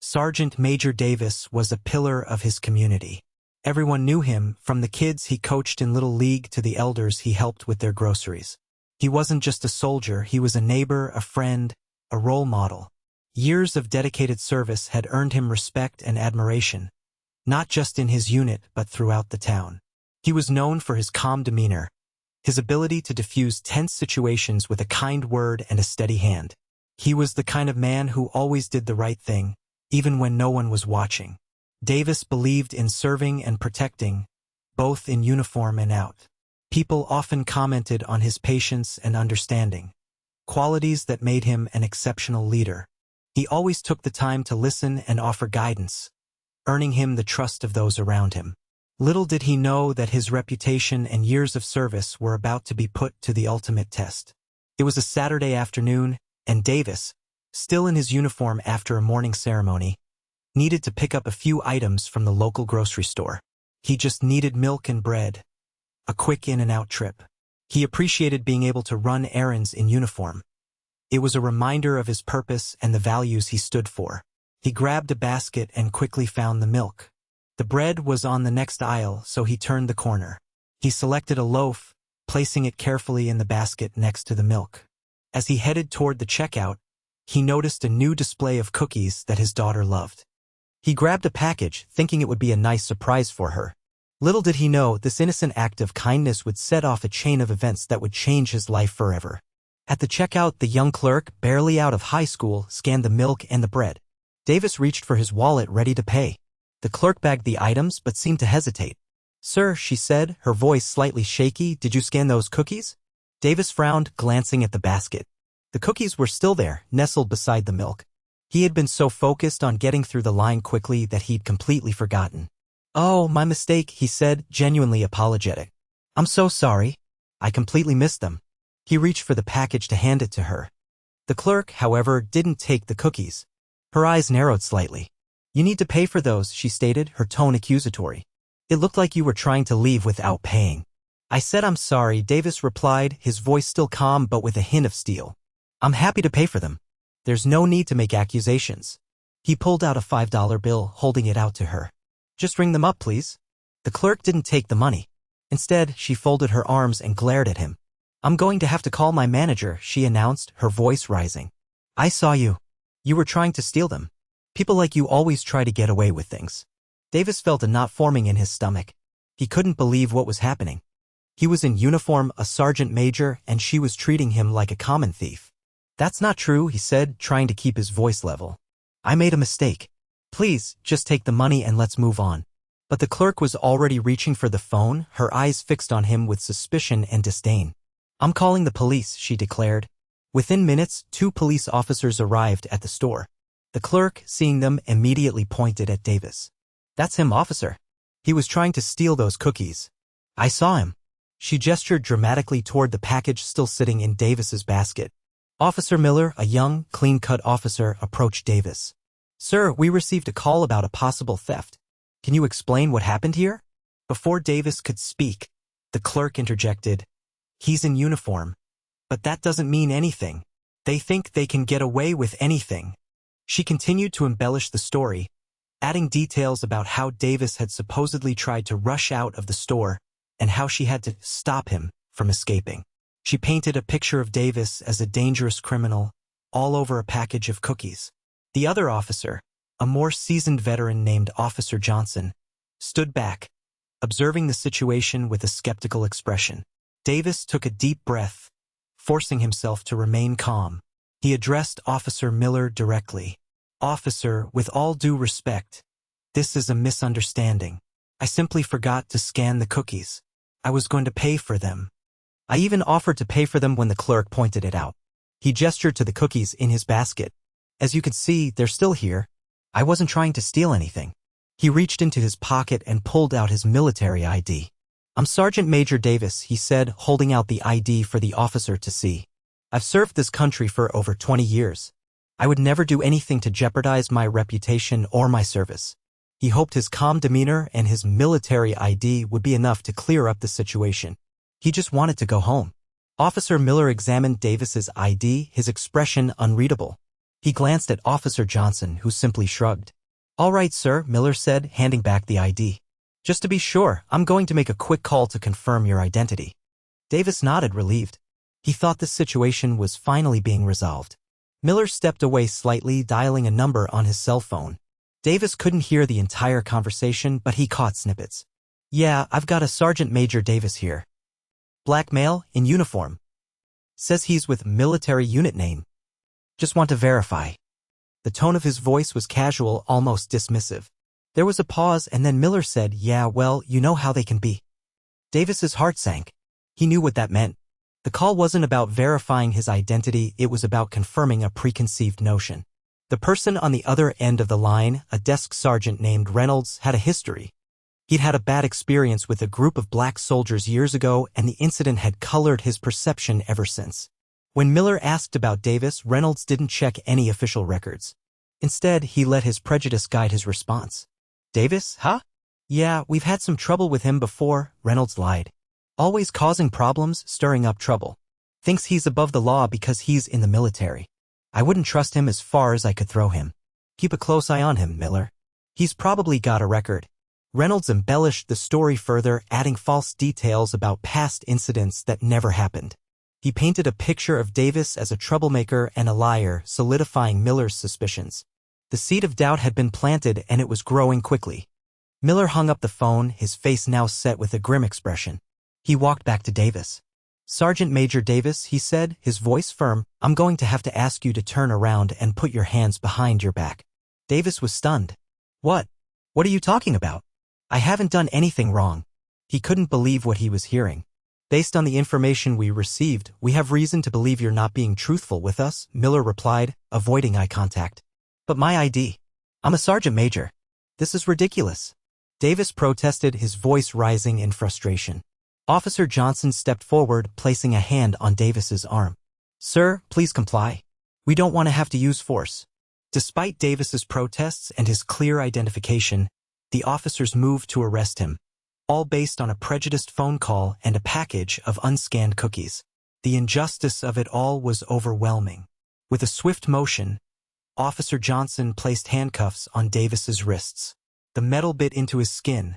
Sergeant Major Davis was a pillar of his community. Everyone knew him, from the kids he coached in Little League to the elders he helped with their groceries. He wasn't just a soldier, he was a neighbor, a friend, a role model. Years of dedicated service had earned him respect and admiration, not just in his unit but throughout the town. He was known for his calm demeanor, his ability to diffuse tense situations with a kind word and a steady hand. He was the kind of man who always did the right thing, even when no one was watching. Davis believed in serving and protecting, both in uniform and out. People often commented on his patience and understanding, qualities that made him an exceptional leader. He always took the time to listen and offer guidance, earning him the trust of those around him. Little did he know that his reputation and years of service were about to be put to the ultimate test. It was a Saturday afternoon, and Davis, still in his uniform after a morning ceremony, needed to pick up a few items from the local grocery store. He just needed milk and bread, a quick in-and-out trip. He appreciated being able to run errands in uniform. It was a reminder of his purpose and the values he stood for. He grabbed a basket and quickly found the milk. The bread was on the next aisle, so he turned the corner. He selected a loaf, placing it carefully in the basket next to the milk. As he headed toward the checkout, he noticed a new display of cookies that his daughter loved. He grabbed a package, thinking it would be a nice surprise for her. Little did he know this innocent act of kindness would set off a chain of events that would change his life forever. At the checkout, the young clerk, barely out of high school, scanned the milk and the bread. Davis reached for his wallet, ready to pay. The clerk bagged the items but seemed to hesitate. "Sir," she said, her voice slightly shaky, "did you scan those cookies?" Davis frowned, glancing at the basket. The cookies were still there, nestled beside the milk. He had been so focused on getting through the line quickly that he'd completely forgotten. "Oh, my mistake," he said, genuinely apologetic. "I'm so sorry. I completely missed them." He reached for the package to hand it to her. The clerk, however, didn't take the cookies. Her eyes narrowed slightly. "You need to pay for those," she stated, her tone accusatory. "It looked like you were trying to leave without paying." "I said I'm sorry," Davis replied, his voice still calm but with a hint of steel. "I'm happy to pay for them. There's no need to make accusations." He pulled out a $5 bill, holding it out to her. "Just ring them up, please." The clerk didn't take the money. Instead, she folded her arms and glared at him. "I'm going to have to call my manager," she announced, her voice rising. "I saw you. You were trying to steal them. People like you always try to get away with things." Davis felt a knot forming in his stomach. He couldn't believe what was happening. He was in uniform, a sergeant major, and she was treating him like a common thief. "That's not true," he said, trying to keep his voice level. "I made a mistake. Please, just take the money and let's move on." But the clerk was already reaching for the phone, her eyes fixed on him with suspicion and disdain. "I'm calling the police," she declared. Within minutes, 2 police officers arrived at the store. The clerk, seeing them, immediately pointed at Davis. "That's him, officer. He was trying to steal those cookies. I saw him." She gestured dramatically toward the package still sitting in Davis's basket. Officer Miller, a young, clean-cut officer, approached Davis. "Sir, we received a call about a possible theft. Can you explain what happened here?" Before Davis could speak, the clerk interjected. "He's in uniform. But that doesn't mean anything. They think they can get away with anything." She continued to embellish the story, adding details about how Davis had supposedly tried to rush out of the store and how she had to stop him from escaping. She painted a picture of Davis as a dangerous criminal, all over a package of cookies. The other officer, a more seasoned veteran named Officer Johnson, stood back, observing the situation with a skeptical expression. Davis took a deep breath, forcing himself to remain calm. He addressed Officer Miller directly. "Officer, with all due respect, this is a misunderstanding. I simply forgot to scan the cookies. I was going to pay for them. I even offered to pay for them when the clerk pointed it out." He gestured to the cookies in his basket. "As you can see, they're still here. I wasn't trying to steal anything." He reached into his pocket and pulled out his military ID. "I'm Sergeant Major Davis," he said, holding out the ID for the officer to see. "I've served this country for over 20 years. I would never do anything to jeopardize my reputation or my service." He hoped his calm demeanor and his military ID would be enough to clear up the situation. He just wanted to go home. Officer Miller examined Davis's ID, his expression unreadable. He glanced at Officer Johnson, who simply shrugged. All right, sir, Miller said, handing back the ID. Just to be sure, I'm going to make a quick call to confirm your identity. Davis nodded, relieved. He thought the situation was finally being resolved. Miller stepped away slightly, dialing a number on his cell phone. Davis couldn't hear the entire conversation, but he caught snippets. Yeah, I've got a Sergeant Major Davis here. Black male, in uniform. Says he's with military unit name. Just want to verify. The tone of his voice was casual, almost dismissive. There was a pause, and then Miller said, yeah, well, you know how they can be. Davis's heart sank. He knew what that meant. The call wasn't about verifying his identity, it was about confirming a preconceived notion. The person on the other end of the line, a desk sergeant named Reynolds, had a history. He'd had a bad experience with a group of black soldiers years ago, and the incident had colored his perception ever since. When Miller asked about Davis, Reynolds didn't check any official records. Instead, he let his prejudice guide his response. Davis, huh? Yeah, we've had some trouble with him before, Reynolds lied. Always causing problems, stirring up trouble. Thinks he's above the law because he's in the military. I wouldn't trust him as far as I could throw him. Keep a close eye on him, Miller. He's probably got a record. Reynolds embellished the story further, adding false details about past incidents that never happened. He painted a picture of Davis as a troublemaker and a liar, solidifying Miller's suspicions. The seed of doubt had been planted, and it was growing quickly. Miller hung up the phone, his face now set with a grim expression. He walked back to Davis. Sergeant Major Davis, he said, his voice firm, I'm going to have to ask you to turn around and put your hands behind your back. Davis was stunned. What? What are you talking about? I haven't done anything wrong. He couldn't believe what he was hearing. Based on the information we received, we have reason to believe you're not being truthful with us, Miller replied, avoiding eye contact. But my ID. I'm a sergeant major. This is ridiculous. Davis protested, his voice rising in frustration. Officer Johnson stepped forward, placing a hand on Davis's arm. Sir, please comply. We don't want to have to use force. Despite Davis's protests and his clear identification, the officers moved to arrest him, all based on a prejudiced phone call and a package of unscanned cookies. The injustice of it all was overwhelming. With a swift motion, Officer Johnson placed handcuffs on Davis's wrists. The metal bit into his skin,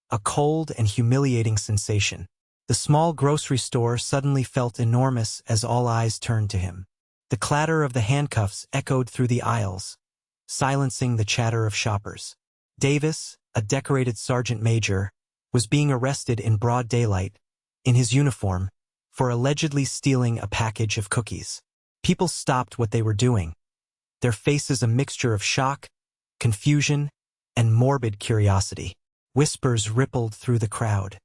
a cold and humiliating sensation. The small grocery store suddenly felt enormous as all eyes turned to him. The clatter of the handcuffs echoed through the aisles, silencing the chatter of shoppers. Davis, a decorated sergeant major, was being arrested in broad daylight, in his uniform, for allegedly stealing a package of cookies. People stopped what they were doing, their faces a mixture of shock, confusion, and morbid curiosity. Whispers rippled through the crowd.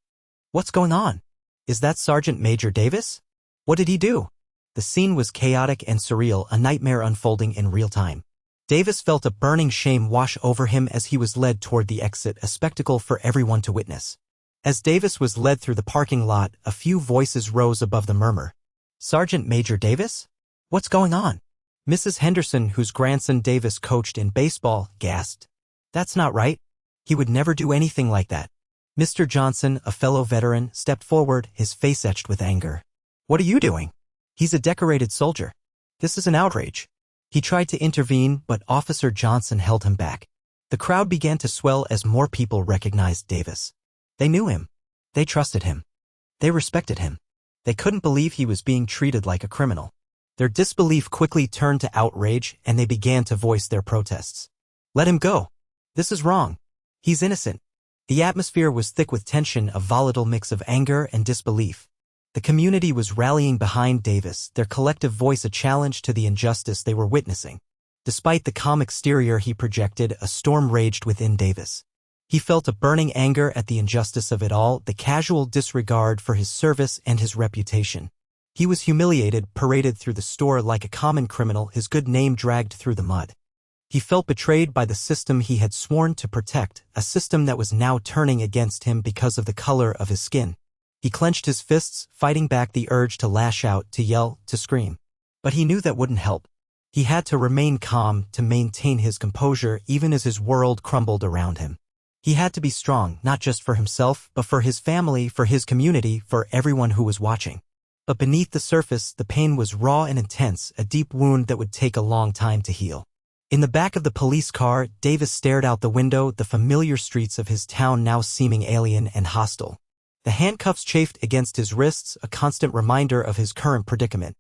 What's going on? Is that Sergeant Major Davis? What did he do? The scene was chaotic and surreal, a nightmare unfolding in real time. Davis felt a burning shame wash over him as he was led toward the exit, a spectacle for everyone to witness. As Davis was led through the parking lot, a few voices rose above the murmur. Sergeant Major Davis? What's going on? Mrs. Henderson, whose grandson Davis coached in baseball, gasped. That's not right. He would never do anything like that. Mr. Johnson, a fellow veteran, stepped forward, his face etched with anger. What are you doing? He's a decorated soldier. This is an outrage. He tried to intervene, but Officer Johnson held him back. The crowd began to swell as more people recognized Davis. They knew him. They trusted him. They respected him. They couldn't believe he was being treated like a criminal. Their disbelief quickly turned to outrage, and they began to voice their protests. Let him go. This is wrong. He's innocent. The atmosphere was thick with tension, a volatile mix of anger and disbelief. The community was rallying behind Davis, their collective voice a challenge to the injustice they were witnessing. Despite the calm exterior he projected, a storm raged within Davis. He felt a burning anger at the injustice of it all, the casual disregard for his service and his reputation. He was humiliated, paraded through the store like a common criminal, his good name dragged through the mud. He felt betrayed by the system he had sworn to protect, a system that was now turning against him because of the color of his skin. He clenched his fists, fighting back the urge to lash out, to yell, to scream. But he knew that wouldn't help. He had to remain calm, to maintain his composure even as his world crumbled around him. He had to be strong, not just for himself, but for his family, for his community, for everyone who was watching. But beneath the surface, the pain was raw and intense, a deep wound that would take a long time to heal. In the back of the police car, Davis stared out the window, the familiar streets of his town now seeming alien and hostile. The handcuffs chafed against his wrists, a constant reminder of his current predicament.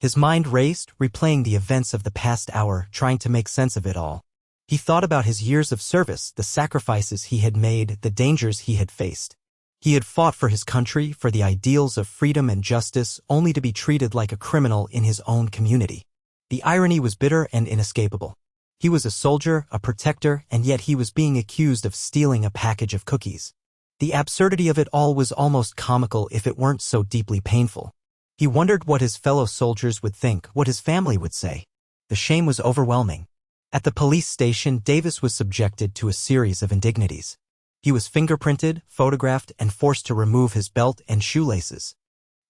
His mind raced, replaying the events of the past hour, trying to make sense of it all. He thought about his years of service, the sacrifices he had made, the dangers he had faced. He had fought for his country, for the ideals of freedom and justice, only to be treated like a criminal in his own community. The irony was bitter and inescapable. He was a soldier, a protector, and yet he was being accused of stealing a package of cookies. The absurdity of it all was almost comical if it weren't so deeply painful. He wondered what his fellow soldiers would think, what his family would say. The shame was overwhelming. At the police station, Davis was subjected to a series of indignities. He was fingerprinted, photographed, and forced to remove his belt and shoelaces.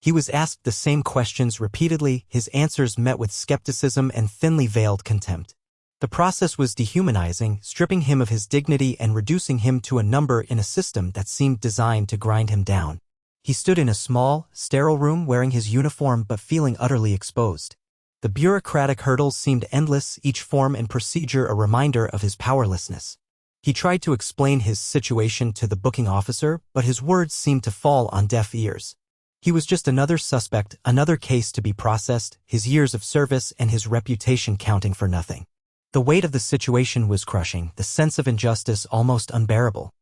He was asked the same questions repeatedly, his answers met with skepticism and thinly veiled contempt. The process was dehumanizing, stripping him of his dignity and reducing him to a number in a system that seemed designed to grind him down. He stood in a small, sterile room wearing his uniform but feeling utterly exposed. The bureaucratic hurdles seemed endless, each form and procedure a reminder of his powerlessness. He tried to explain his situation to the booking officer, but his words seemed to fall on deaf ears. He was just another suspect, another case to be processed, his years of service and his reputation counting for nothing. The weight of the situation was crushing, the sense of injustice almost unbearable.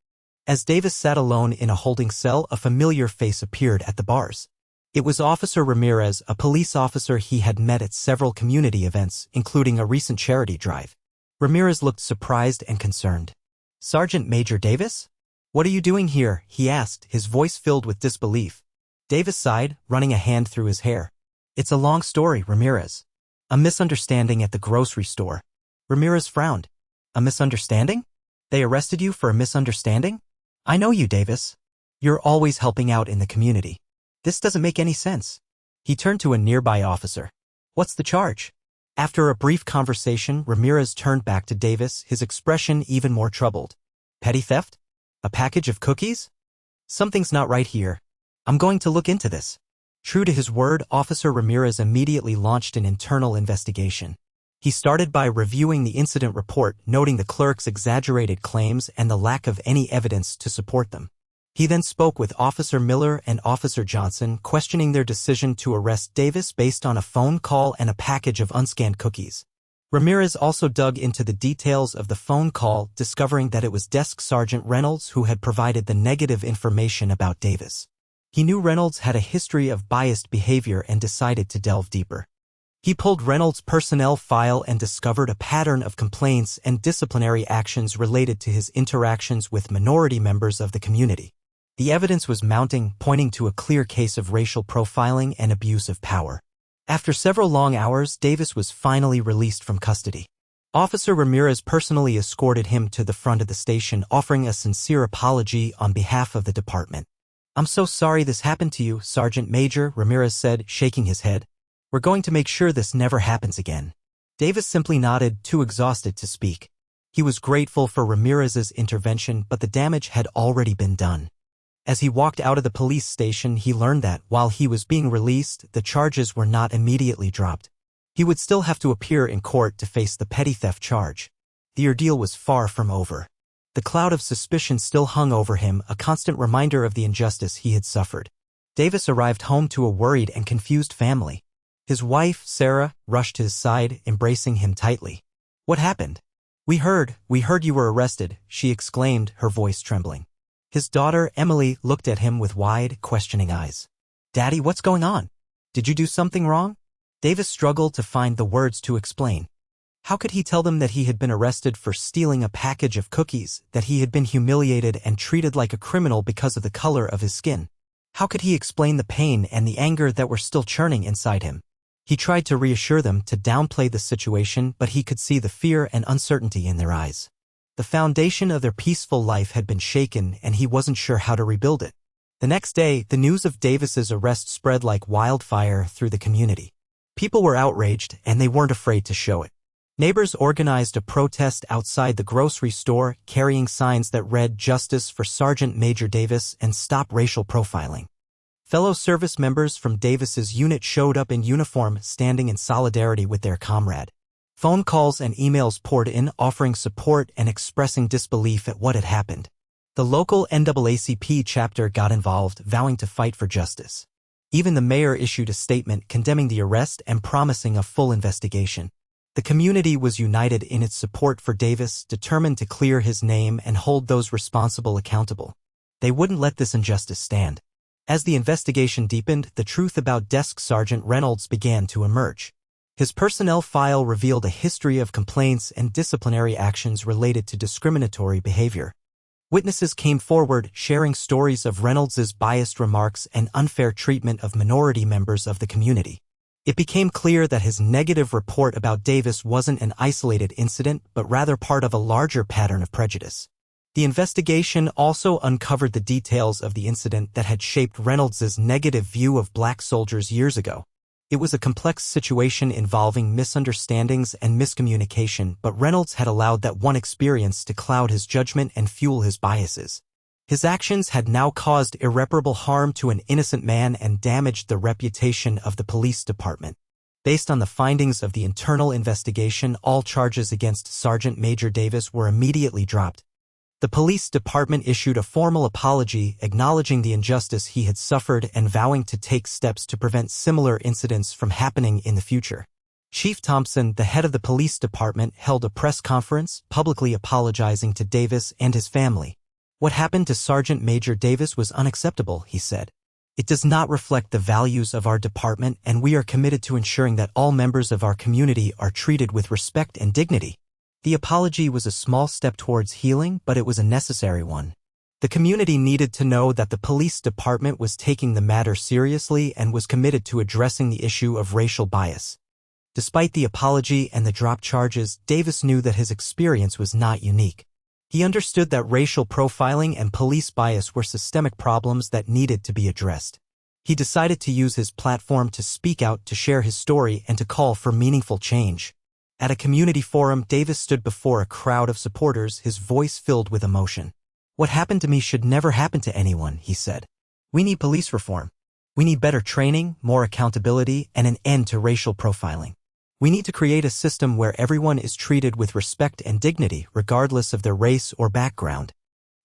As Davis sat alone in a holding cell, a familiar face appeared at the bars. It was Officer Ramirez, a police officer he had met at several community events, including a recent charity drive. Ramirez looked surprised and concerned. "Sergeant Major Davis? What are you doing here?" he asked, his voice filled with disbelief. Davis sighed, running a hand through his hair. "It's a long story, Ramirez. A misunderstanding at the grocery store." Ramirez frowned. "A misunderstanding? They arrested you for a misunderstanding? I know you, Davis. You're always helping out in the community. This doesn't make any sense." He turned to a nearby officer. "What's the charge?" After a brief conversation, Ramirez turned back to Davis, his expression even more troubled. "Petty theft? A package of cookies? Something's not right here. I'm going to look into this." True to his word, Officer Ramirez immediately launched an internal investigation. He started by reviewing the incident report, noting the clerk's exaggerated claims and the lack of any evidence to support them. He then spoke with Officer Miller and Officer Johnson, questioning their decision to arrest Davis based on a phone call and a package of unscanned cookies. Ramirez also dug into the details of the phone call, discovering that it was Desk Sergeant Reynolds who had provided the negative information about Davis. He knew Reynolds had a history of biased behavior and decided to delve deeper. He pulled Reynolds' personnel file and discovered a pattern of complaints and disciplinary actions related to his interactions with minority members of the community. The evidence was mounting, pointing to a clear case of racial profiling and abuse of power. After several long hours, Davis was finally released from custody. Officer Ramirez personally escorted him to the front of the station, offering a sincere apology on behalf of the department. "I'm so sorry this happened to you, Sergeant Major," Ramirez said, shaking his head. "We're going to make sure this never happens again." Davis simply nodded, too exhausted to speak. He was grateful for Ramirez's intervention, but the damage had already been done. As he walked out of the police station, he learned that, while he was being released, the charges were not immediately dropped. He would still have to appear in court to face the petty theft charge. The ordeal was far from over. The cloud of suspicion still hung over him, a constant reminder of the injustice he had suffered. Davis arrived home to a worried and confused family. His wife, Sarah, rushed to his side, embracing him tightly. "What happened?" We heard you were arrested," she exclaimed, her voice trembling. His daughter, Emily, looked at him with wide, questioning eyes. "Daddy, what's going on? Did you do something wrong?" Davis struggled to find the words to explain. How could he tell them that he had been arrested for stealing a package of cookies, that he had been humiliated and treated like a criminal because of the color of his skin? How could he explain the pain and the anger that were still churning inside him? He tried to reassure them, to downplay the situation, but he could see the fear and uncertainty in their eyes. The foundation of their peaceful life had been shaken, and he wasn't sure how to rebuild it. The next day, the news of Davis's arrest spread like wildfire through the community. People were outraged, and they weren't afraid to show it. Neighbors organized a protest outside the grocery store, carrying signs that read "Justice for Sergeant Major Davis" and "Stop Racial Profiling." Fellow service members from Davis's unit showed up in uniform, standing in solidarity with their comrade. Phone calls and emails poured in, offering support and expressing disbelief at what had happened. The local NAACP chapter got involved, vowing to fight for justice. Even the mayor issued a statement condemning the arrest and promising a full investigation. The community was united in its support for Davis, determined to clear his name and hold those responsible accountable. They wouldn't let this injustice stand. As the investigation deepened, the truth about Desk Sergeant Reynolds began to emerge. His personnel file revealed a history of complaints and disciplinary actions related to discriminatory behavior. Witnesses came forward, sharing stories of Reynolds's biased remarks and unfair treatment of minority members of the community. It became clear that his negative report about Davis wasn't an isolated incident, but rather part of a larger pattern of prejudice. The investigation also uncovered the details of the incident that had shaped Reynolds's negative view of black soldiers years ago. It was a complex situation involving misunderstandings and miscommunication, but Reynolds had allowed that one experience to cloud his judgment and fuel his biases. His actions had now caused irreparable harm to an innocent man and damaged the reputation of the police department. Based on the findings of the internal investigation, all charges against Sergeant Major Davis were immediately dropped. The police department issued a formal apology, acknowledging the injustice he had suffered and vowing to take steps to prevent similar incidents from happening in the future. Chief Thompson, the head of the police department, held a press conference, publicly apologizing to Davis and his family. "What happened to Sergeant Major Davis was unacceptable," he said. "It does not reflect the values of our department, and we are committed to ensuring that all members of our community are treated with respect and dignity." The apology was a small step towards healing, but it was a necessary one. The community needed to know that the police department was taking the matter seriously and was committed to addressing the issue of racial bias. Despite the apology and the dropped charges, Davis knew that his experience was not unique. He understood that racial profiling and police bias were systemic problems that needed to be addressed. He decided to use his platform to speak out, to share his story, and to call for meaningful change. At a community forum, Davis stood before a crowd of supporters, his voice filled with emotion. "What happened to me should never happen to anyone," he said. "We need police reform. We need better training, more accountability, and an end to racial profiling. We need to create a system where everyone is treated with respect and dignity, regardless of their race or background."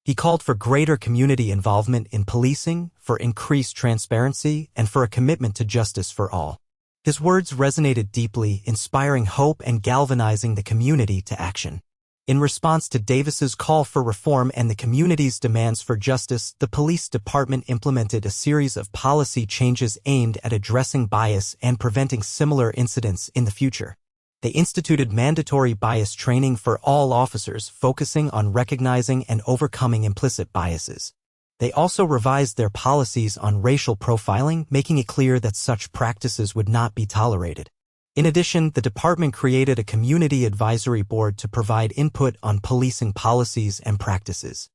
He called for greater community involvement in policing, for increased transparency, and for a commitment to justice for all. His words resonated deeply, inspiring hope and galvanizing the community to action. In response to Davis's call for reform and the community's demands for justice, the police department implemented a series of policy changes aimed at addressing bias and preventing similar incidents in the future. They instituted mandatory bias training for all officers, focusing on recognizing and overcoming implicit biases. They also revised their policies on racial profiling, making it clear that such practices would not be tolerated. In addition, the department created a community advisory board to provide input on policing policies and practices.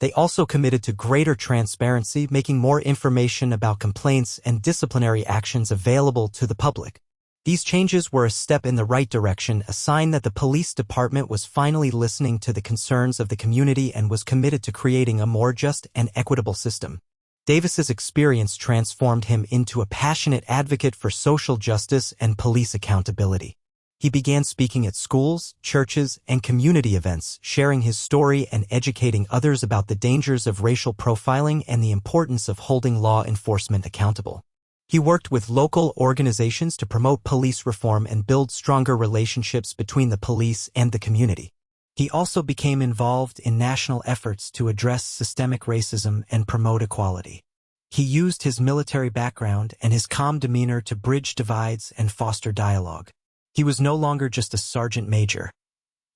They also committed to greater transparency, making more information about complaints and disciplinary actions available to the public. These changes were a step in the right direction, a sign that the police department was finally listening to the concerns of the community and was committed to creating a more just and equitable system. Davis's experience transformed him into a passionate advocate for social justice and police accountability. He began speaking at schools, churches, and community events, sharing his story and educating others about the dangers of racial profiling and the importance of holding law enforcement accountable. He worked with local organizations to promote police reform and build stronger relationships between the police and the community. He also became involved in national efforts to address systemic racism and promote equality. He used his military background and his calm demeanor to bridge divides and foster dialogue. He was no longer just a sergeant major.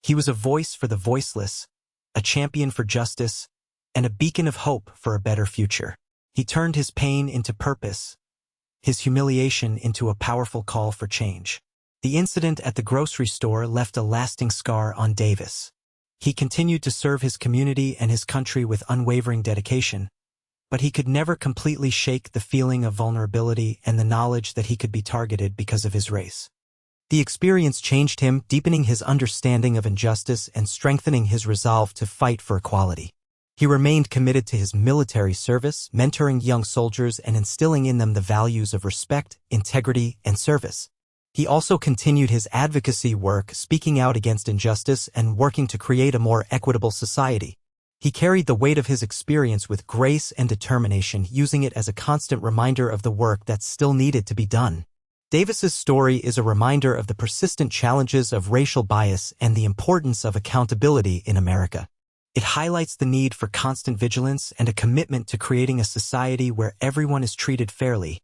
He was a voice for the voiceless, a champion for justice, and a beacon of hope for a better future. He turned his pain into purpose, his humiliation into a powerful call for change. The incident at the grocery store left a lasting scar on Davis. He continued to serve his community and his country with unwavering dedication, but he could never completely shake the feeling of vulnerability and the knowledge that he could be targeted because of his race. The experience changed him, deepening his understanding of injustice and strengthening his resolve to fight for equality. He remained committed to his military service, mentoring young soldiers and instilling in them the values of respect, integrity, and service. He also continued his advocacy work, speaking out against injustice and working to create a more equitable society. He carried the weight of his experience with grace and determination, using it as a constant reminder of the work that still needed to be done. Davis's story is a reminder of the persistent challenges of racial bias and the importance of accountability in America. It highlights the need for constant vigilance and a commitment to creating a society where everyone is treated fairly,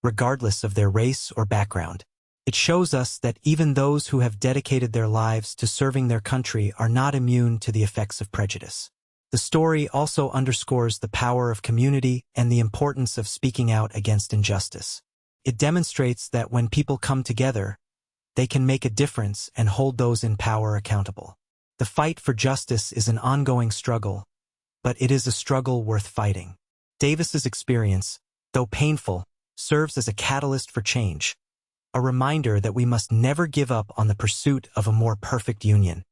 regardless of their race or background. It shows us that even those who have dedicated their lives to serving their country are not immune to the effects of prejudice. The story also underscores the power of community and the importance of speaking out against injustice. It demonstrates that when people come together, they can make a difference and hold those in power accountable. The fight for justice is an ongoing struggle, but it is a struggle worth fighting. Davis's experience, though painful, serves as a catalyst for change, a reminder that we must never give up on the pursuit of a more perfect union.